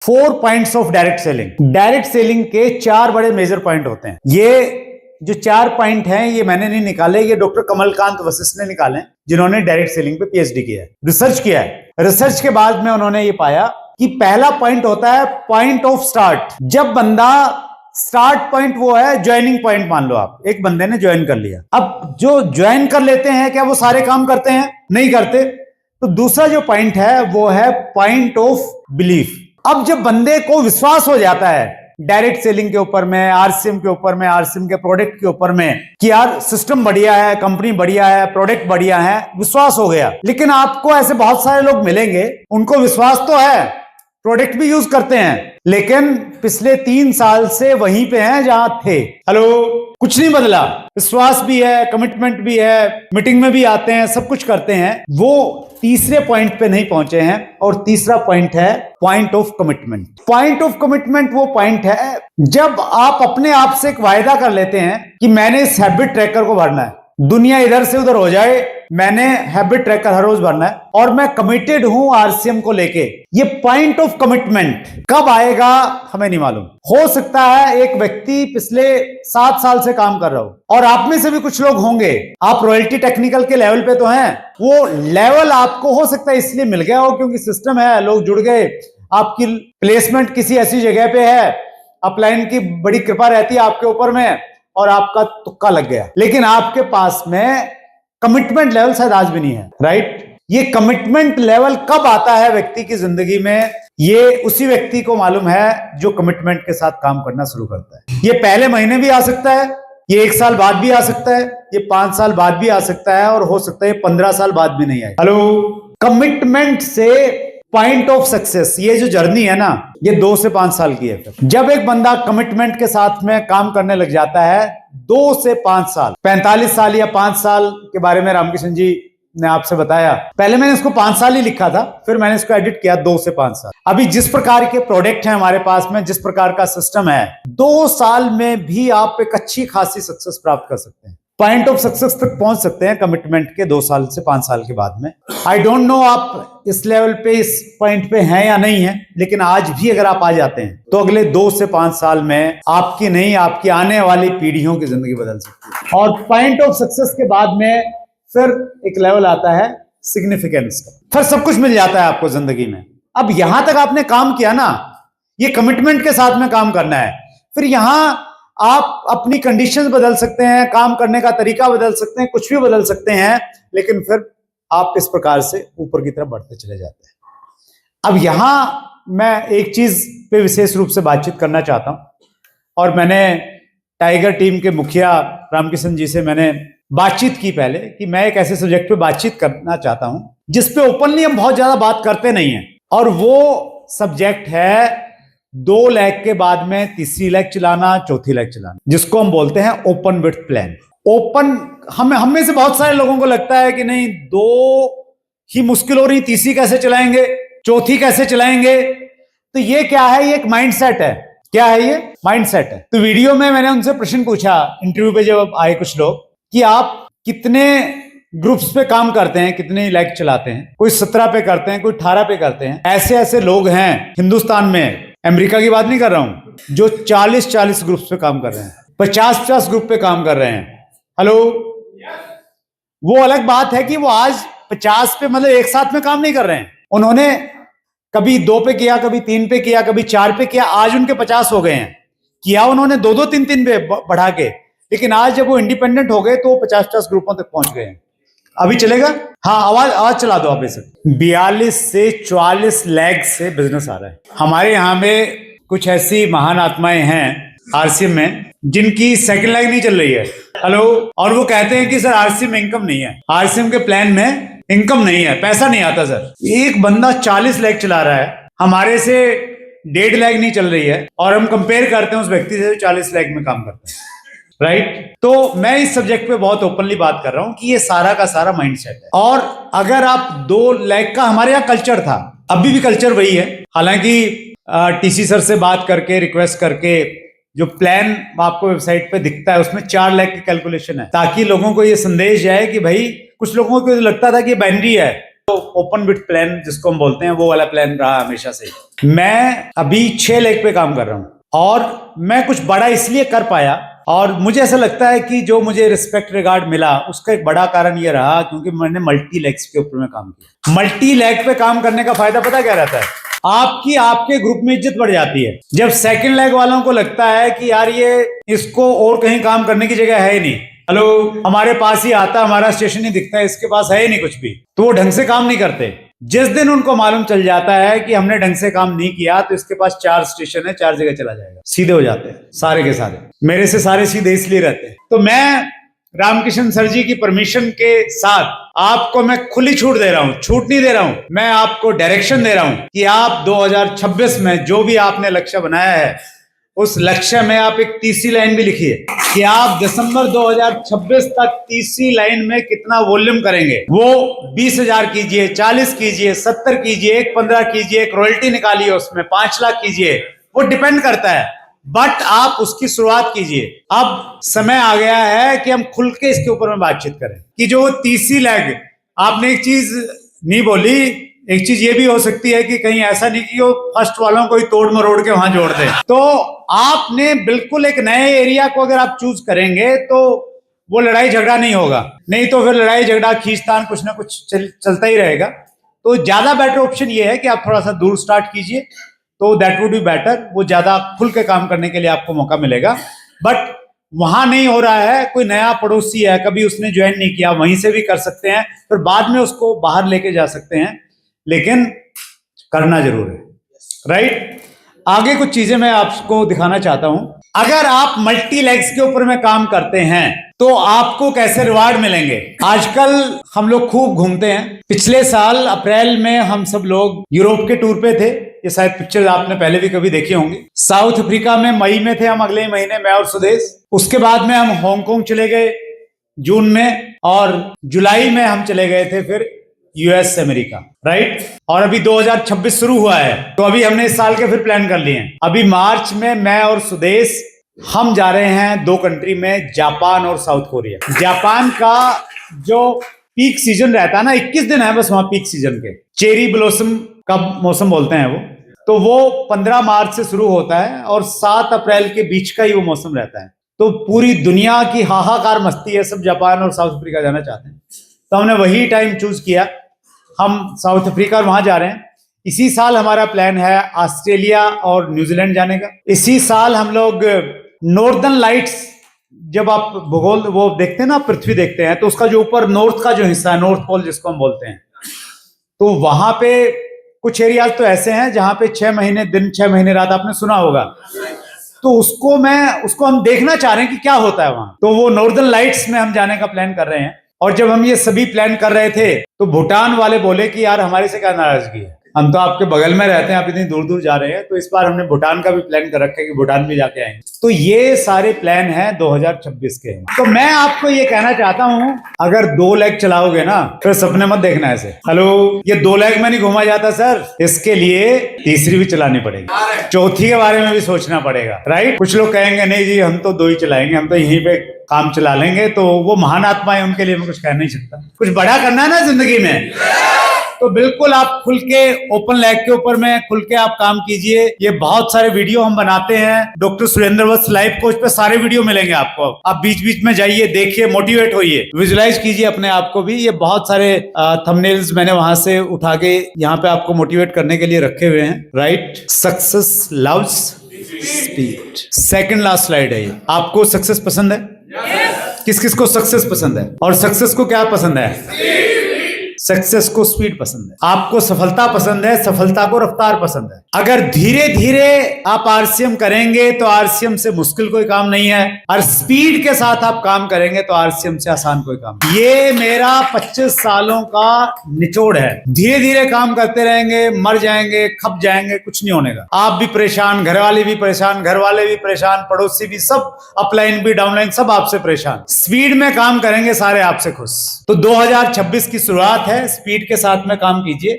4 points of direct selling. Direct selling के 4 बड़े major point होते हैं। ये जो 4 पॉइंट हैं ये मैंने नहीं निकाले, ये डॉक्टर कमलकांत वशिष्ठ ने निकाले, जिन्होंने डायरेक्ट सेलिंग पे पीएचडी किया है, रिसर्च किया है। रिसर्च के बाद में उन्होंने ये पाया कि पहला पॉइंट होता है पॉइंट ऑफ स्टार्ट। जब बंदा स्टार्ट पॉइंट वो है ज्वाइनिंग पॉइंट। मान लो आप एक बंदे ने ज्वाइन कर लिया, अब जो ज्वाइन कर लेते हैं क्या वो सारे काम करते हैं? नहीं करते। तो दूसरा जो पॉइंट है वो है पॉइंट ऑफ बिलीफ। अब जब बंदे को विश्वास हो जाता है डायरेक्ट सेलिंग के ऊपर में, आरसीएम के ऊपर में, आरसीएम के प्रोडक्ट के ऊपर में कि यार सिस्टम बढ़िया है, कंपनी बढ़िया है, प्रोडक्ट बढ़िया है, विश्वास हो गया। लेकिन आपको ऐसे बहुत सारे लोग मिलेंगे उनको विश्वास तो है, प्रोडक्ट भी यूज करते हैं, लेकिन पिछले 3 साल से वहीं पे हैं जहां थे। हेलो, कुछ नहीं बदला, विश्वास भी है, कमिटमेंट भी है, मीटिंग में भी आते हैं, सब कुछ करते हैं। वो तीसरे पॉइंट पे नहीं पहुंचे हैं। और तीसरा पॉइंट है point of commitment. Point of commitment वो पॉइंट है जब आप अपने आप से एक वायदा कर लेते हैं कि मैंने इस हैबिट ट्रैकर को भरना है, दुनिया इधर से उधर हो जाए, मैंने हैबिट ट्रैकर हर रोज भरना है और मैं कमिटेड हूं आरसीएम को लेके। ये पॉइंट ऑफ कमिटमेंट कब आएगा हमें नहीं मालूम। हो सकता है एक व्यक्ति पिछले 7 साल से काम कर रहा हो और आप में से भी कुछ लोग होंगे, आप रॉयल्टी टेक्निकल के लेवल पे तो हैं, वो लेवल आपको हो सकता है इसलिए मिल गया हो क्योंकि सिस्टम है, लोग जुड़ गए, आपकी प्लेसमेंट किसी ऐसी जगह पे है, अपलाइन की बड़ी कृपा रहती है आपके ऊपर में और आपका तुक्का लग गया। लेकिन आपके पास में कमिटमेंट लेवल शायद आज भी नहीं है, राइट? ये कमिटमेंट लेवल कब आता है व्यक्ति की जिंदगी में? ये उसी व्यक्ति को मालूम है जो कमिटमेंट के साथ काम करना शुरू करता है। ये पहले महीने भी आ सकता है, ये 1 साल बाद भी आ सकता है, ये 5 साल बाद भी आ सकता है और हो सकता है 15 साल बाद भी नहीं आए। हेलो, कमिटमेंट से पॉइंट ऑफ सक्सेस, ये जो जर्नी है ना, ये 2 से 5 साल की है। जब एक बंदा कमिटमेंट के साथ में काम करने लग जाता है 2 से 5 साल, 45 साल या 5 साल के बारे में रामकिशन जी ने आपसे बताया। पहले मैंने इसको 5 साल ही लिखा था, फिर मैंने इसको एडिट किया 2 से 5 साल। अभी जिस प्रकार के प्रोडक्ट हैं हमारे पास में, जिस प्रकार का सिस्टम है, 2 साल में भी आप एक अच्छी खासी सक्सेस प्राप्त कर सकते हैं, पॉइंट ऑफ सक्सेस तक पहुंच सकते हैं कमिटमेंट के 2 साल से 5 साल के बाद में। आई डोंट नो आप इस लेवल पे, इस पॉइंट पे हैं या नहीं है, लेकिन आज भी अगर आप आ जाते हैं तो अगले 2 से 5 साल में आपकी नहीं, आपकी आने वाली पीढ़ियों की जिंदगी बदल सकती है। और पॉइंट ऑफ सक्सेस के बाद में फिर एक लेवल आता है सिग्निफिकेंस का, फिर सब कुछ मिल जाता है आपको जिंदगी में। अब यहां तक आपने काम किया ना, ये कमिटमेंट के साथ में काम करना है, फिर यहां आप अपनी कंडीशंस बदल सकते हैं, काम करने का तरीका बदल सकते हैं, कुछ भी बदल सकते हैं, लेकिन फिर आप इस प्रकार से ऊपर की तरफ बढ़ते चले जाते हैं। अब यहां मैं एक चीज पे विशेष रूप से बातचीत करना चाहता हूं और मैंने टाइगर टीम के मुखिया रामकिशन जी से मैंने बातचीत की पहले कि मैं एक ऐसे सब्जेक्ट पे बातचीत करना चाहता हूं जिसपे ओपनली हम बहुत ज्यादा बात करते नहीं हैं, और वो सब्जेक्ट है 2 लाख के बाद में तीसरी लाख चलाना, चौथी लाख चलाना, जिसको हम बोलते हैं ओपन विड्थ प्लान। ओपन, हम में से बहुत सारे लोगों को लगता है कि नहीं, 2 ही मुश्किल हो रही, तीसरी कैसे चलाएंगे, चौथी कैसे चलाएंगे? तो ये क्या है? ये एक माइंडसेट है। क्या है ये? माइंडसेट है। तो वीडियो में मैंने उनसे प्रश्न पूछा, इंटरव्यू पे जब आए कुछ लोग, कि आप कितने ग्रुप्स पे काम करते हैं, कितने लाख चलाते हैं? कोई 17 पे करते हैं, कोई 18 पे करते हैं। ऐसे ऐसे लोग हैं हिंदुस्तान में, अमेरिका की बात नहीं कर रहा हूं, जो 40 ग्रुप्स पे काम कर रहे हैं, 50 ग्रुप पे काम कर रहे हैं। हेलो, वो अलग बात है कि वो आज 50 पे मतलब एक साथ में काम नहीं कर रहे हैं। उन्होंने कभी 2 पे किया, कभी 3 पे किया, कभी 4 पे किया, आज उनके 50 हो गए हैं। किया उन्होंने 2-2, 3-3 पे बढ़ा के, लेकिन आज जब वो इंडिपेंडेंट हो गए तो 50 ग्रुपों तक पहुंच गए हैं। अभी चलेगा? हाँ, आवाज चला दो आप इसे। 42 से 44 लाख से बिजनेस आ रहा है। हमारे यहाँ में कुछ ऐसी महान आत्माएं हैं आरसीएम में जिनकी सेकंड लाइन नहीं चल रही है। हेलो, और वो कहते हैं कि सर आरसीएम में इनकम नहीं है, आरसीएम के प्लान में इनकम नहीं है, पैसा नहीं आता सर। एक बंदा 40 लाख चला रहा है, हमारे से 1.5 लाख नहीं चल रही है, और हम कंपेयर करते हैं उस व्यक्ति से जो 40 लाख में काम करता है, राइट? तो मैं इस सब्जेक्ट पे बहुत ओपनली बात कर रहा हूं कि ये सारा का सारा माइंडसेट है। और अगर आप 2 लाख का, हमारे यहाँ कल्चर था, अभी भी कल्चर वही है, हालांकि टीसी सर से बात करके, रिक्वेस्ट करके, जो प्लान आपको वेबसाइट पे दिखता है उसमें 4 लाख की कैलकुलेशन है, ताकि लोगों को ये संदेश जाए कि भाई, कुछ लोगों को लगता था कि बाइनरी है, ओपन बिट प्लान जिसको हम बोलते हैं, वो वाला प्लान रहा हमेशा से। मैं अभी 6 लेग पे काम कर रहा हूँ और मैं कुछ बड़ा इसलिए कर पाया, और मुझे ऐसा लगता है कि जो मुझे रिस्पेक्ट रिगार्ड मिला उसका एक बड़ा कारण ये रहा क्योंकि मैंने मल्टी लेग्स के ऊपर में काम किया। मल्टी लेग पे काम करने का फायदा पता क्या रहता है? आपके ग्रुप में इज्जत बढ़ जाती है। जब सेकंड लेग वालों को लगता है कि यार ये इसको और कहीं काम करने की जगह है ही नहीं, हेलो हमारे पास ही आता, हमारा स्टेशन ही दिखता है, इसके पास है ही नहीं कुछ भी, तो वो ढंग से काम नहीं करते। जिस दिन उनको मालूम चल जाता है कि हमने ढंग से काम नहीं किया तो इसके पास 4 स्टेशन है, 4 जगह चला जाएगा, सीधे हो जाते हैं सारे के सारे। मेरे से सारे सीधे इसलिए रहते हैं। तो मैं रामकिशन सर जी की परमिशन के साथ आपको मैं खुली छूट दे रहा हूं, छूट नहीं दे रहा हूं, मैं आपको डायरेक्शन दे रहा हूं कि आप 2026 में जो भी आपने लक्ष्य बनाया है उस लक्ष्य में आप एक तीसरी लाइन भी लिखिए कि आप दिसंबर 2026 तक तीसरी लाइन में कितना वॉल्यूम करेंगे। वो 20,000 कीजिए, 40 कीजिए, 70 कीजिए, एक 15 कीजिए, एक रॉयल्टी निकालिए, उसमें 5 लाख कीजिए, वो डिपेंड करता है, बट आप उसकी शुरुआत कीजिए। अब समय आ गया है कि हम खुल के इसके ऊपर में बातचीत करें कि जो तीसरी लेग, आपने एक चीज नहीं बोली, एक चीज ये भी हो सकती है कि कहीं ऐसा नहीं कि वो फर्स्ट वालों को ही तोड़ मरोड़ के वहां जोड़ दे। तो आपने बिल्कुल एक नए एरिया को अगर आप चूज करेंगे तो वो लड़ाई झगड़ा नहीं होगा, नहीं तो फिर लड़ाई झगड़ा खींचतान कुछ ना कुछ चलता ही रहेगा। तो ज्यादा बेटर ऑप्शन ये है कि आप थोड़ा सा दूर स्टार्ट कीजिए, तो दैट वुड बी बेटर। वो ज्यादा खुल के काम करने के लिए आपको मौका मिलेगा। बट वहां नहीं हो रहा है, कोई नया पड़ोसी है, कभी उसने ज्वाइन नहीं किया, वहीं से भी कर सकते हैं, फिर बाद में उसको बाहर लेके जा सकते हैं, लेकिन करना जरूर है, राइट। आगे कुछ चीजें मैं आपको दिखाना चाहता हूं। अगर आप मल्टी लेग्स के ऊपर में काम करते हैं तो आपको कैसे रिवार्ड मिलेंगे। आजकल हम लोग खूब घूमते हैं। पिछले साल अप्रैल में हम सब लोग यूरोप के टूर पे थे, ये शायद पिक्चर आपने पहले भी कभी देखी होंगी। साउथ अफ्रीका में मई में थे हम, अगले महीने, मैं और सुदेश। उसके बाद में हम हांगकांग चले गए जून में, और जुलाई में हम चले गए थे फिर यूएस अमेरिका, राइट। और अभी 2026 शुरू हुआ है, तो अभी हमने इस साल के फिर प्लान कर लिए हैं। अभी मार्च में मैं और सुदेश हम जा रहे हैं 2 कंट्री में, जापान और साउथ कोरिया। जापान का जो पीक सीजन रहता है ना, 21 दिन है बस वहां पीक सीजन के, चेरी ब्लॉसम का मौसम बोलते हैं वो, तो वो 15 मार्च से शुरू होता है और 7 अप्रैल के बीच का ही वो मौसम रहता है। तो पूरी दुनिया की हाहाकार मस्ती है, सब जापान और साउथ अफ्रीका जाना चाहते हैं, तो हमने वही टाइम चूज किया। हम साउथ अफ्रीका वहां जा रहे हैं। इसी साल हमारा प्लान है ऑस्ट्रेलिया और न्यूजीलैंड जाने का। इसी साल हम लोग नॉर्दर्न लाइट्स, जब आप भूगोल वो देखते हैं ना, पृथ्वी देखते हैं, तो उसका जो ऊपर नॉर्थ का जो हिस्सा है, नॉर्थ पोल जिसको हम बोलते हैं, तो वहां पे कुछ एरियाज तो ऐसे हैं जहां पे 6 महीने दिन 6 महीने रात, आपने सुना होगा। तो उसको हम देखना चाह रहे हैं कि क्या होता है वहां। तो वो नॉर्दर्न लाइट्स में हम जाने का प्लान कर रहे हैं। और जब हम ये सभी प्लान कर रहे थे तो भूटान वाले बोले कि यार हमारे से क्या नाराजगी है, हम तो आपके बगल में रहते हैं, आप इतनी दूर दूर जा रहे हैं। तो इस बार हमने भूटान का भी प्लान कर रखा है कि भूटान भी जाके आएंगे। तो ये सारे प्लान हैं 2026 के। तो मैं आपको ये कहना चाहता हूं, अगर 2 लेग चलाओगे ना, फिर सपने मत देखना ऐसे, हेलो ये 2 लेग में नहीं घुमा जाता सर, इसके लिए तीसरी भी चलानी पड़ेगी, चौथी के बारे में भी सोचना पड़ेगा, राइट। कुछ लोग कहेंगे नहीं जी हम तो 2 ही चलाएंगे, हम तो यहीं पे काम चला लेंगे, तो वो महान आत्मा है, उनके लिए मैं कुछ कह नहीं सकता। कुछ बड़ा करना है ना जिंदगी में, तो बिल्कुल आप खुल के ओपन लेग के ऊपर में खुल के आप काम कीजिए। ये बहुत सारे वीडियो हम बनाते हैं, डॉक्टर सुरेंद्र वत्स लाइफ कोच पे सारे वीडियो मिलेंगे आपको। आप बीच बीच में जाइए, देखिए, मोटिवेट होइए, विजुलाइज कीजिए अपने आप को भी। ये बहुत सारे थंबनेल्स मैंने वहां से उठा के यहाँ पे आपको मोटिवेट करने के लिए रखे हुए हैं, right. Success loves speed. Second last slide है ये। आपको सक्सेस पसंद है? किस किस को सक्सेस पसंद है? और सक्सेस को क्या पसंद है? सक्सेस को स्पीड पसंद है। आपको सफलता पसंद है, सफलता को रफ्तार पसंद है। अगर धीरे धीरे आप आरसीएम करेंगे तो आरसीएम से मुश्किल कोई काम नहीं है, और स्पीड के साथ आप काम करेंगे तो आरसीएम से आसान कोई काम। ये मेरा 25 सालों का निचोड़ है। धीरे धीरे काम करते रहेंगे, मर जाएंगे, खप जाएंगे, कुछ नहीं होने का। आप भी परेशान, घर वाले भी परेशान, घर वाले भी परेशान, पड़ोसी भी, सब अपलाइन भी डाउनलाइन सब आपसे परेशान। स्पीड में काम करेंगे, सारे आपसे खुश। तो 2026 की शुरुआत है, स्पीड के साथ में काम कीजिए।